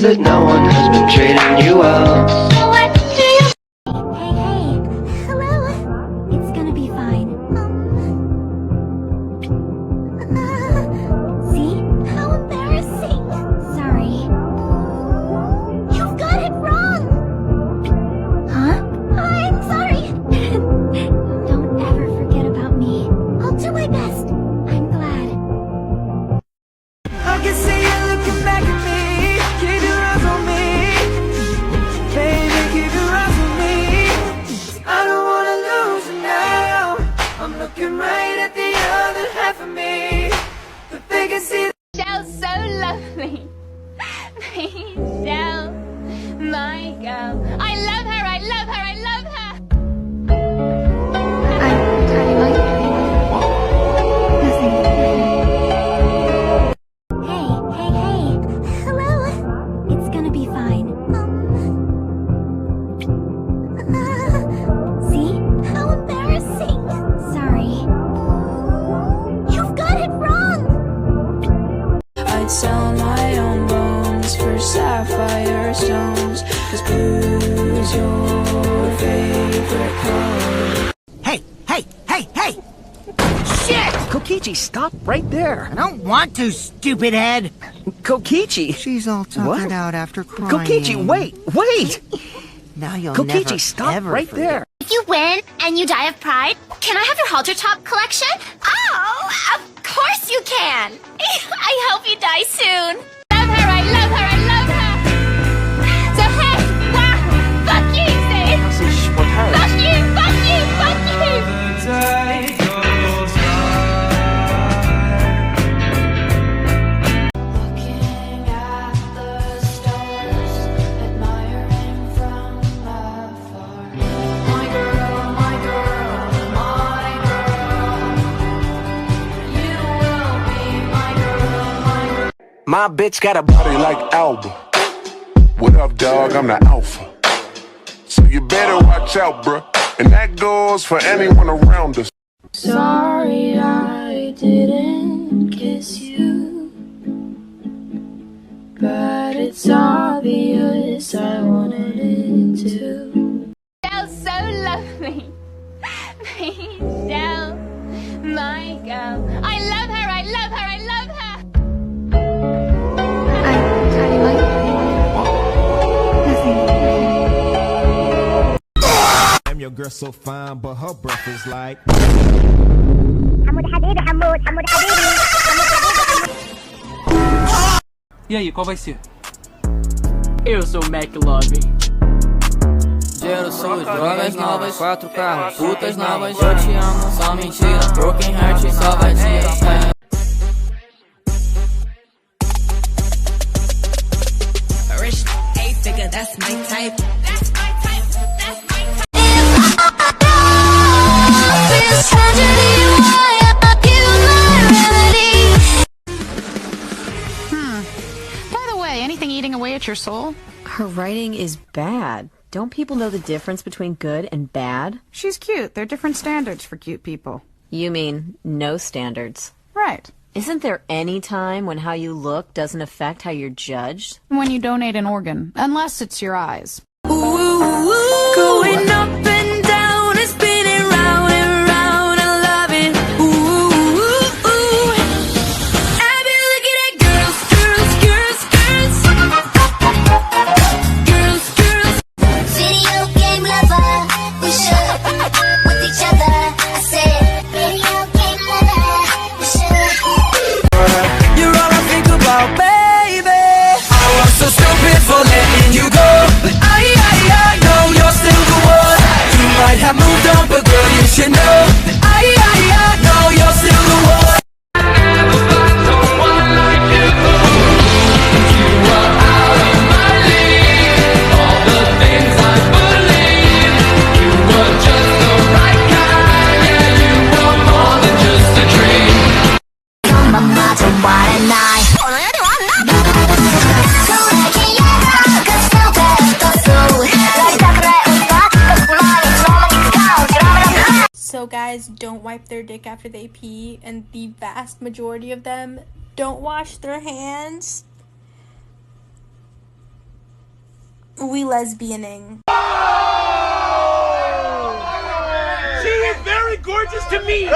says that no one has been treating you well. What do you... Hey, hello. It's gonna be fine. See? How embarrassing. Sorry. You've got it wrong. Huh? I'm sorry. Don't ever forget about me. I'll do my best. I'm glad. I can see you looking back at me. Keep your eyes on me. Baby, keep your eyes on me. I don't wanna lose you now. I'm looking right at the other half of me. But they can see Michelle's so lovely. Michelle, my girl. I love her, I love her, I love her. Hey, hello. It's gonna be fine. See? How embarrassing. Sorry. You've got it wrong. I'd sell my own bones for sapphire stones. 'Cause blue's your favorite color. Hey! Shit! Kokichi, stop right there. I don't want to, stupid head. Kokichi. She's all tuckered What? out after crying. Kokichi, wait! Now you'll Kokichi, never, stop ever right forget. there. If you win and you die of pride, can I have your halter top collection? Oh, of course you can. I hope you die soon. Love her, I love her, I love her. So hey, fuck you, say. Was ist mit her? Fuck you, fuck you, fuck you. Looking at the stars, admiring from afar. My girl, my girl, my girl. You will be my girl. My bitch got a body like Alba. What up, dog? I'm the alpha. So you better watch out, bruh. And that goes for anyone around us. Sorry I didn't kiss you, but it's obvious I wanted it to. Michelle's so lovely. Michelle, my girl. I love her, I love her, I love her. Damn, your girl so fine, but her breath is like. E aí, qual vai ser? Eu sou o McLovin. Dinheiro sujo, drogas novas, 4 carros, putas novas, eu te amo, só mentira. Broken heart, só vadia. Rich, 8-figure, that's my type. That's my type. That's my type. This tragedy, why I give my remedy. By the way, anything eating away at your soul? Her writing is bad. Don't people know the difference between good and bad? She's cute. There are different standards for cute people. You mean no standards? Right. Isn't there any time when how you look doesn't affect how you're judged? When you donate an organ, unless it's your eyes. Going up and down and spinning round and round, I love it. I've been looking at girls. Video game lover, we should with each other. I said, video game lover, we should. You're all I think about, baby. I was so stupid for letting you go, but I know you're still the one. You might have moved on, but girl, you should know that I know you're still the one. I never found someone like you. You are out of my league. All the things I believe. You were just the right kind. Yeah, you were more than just a dream. My mother, what a night. So guys don't wipe their dick after they pee, and the vast majority of them don't wash their hands. we lesbianing. She is very gorgeous to me!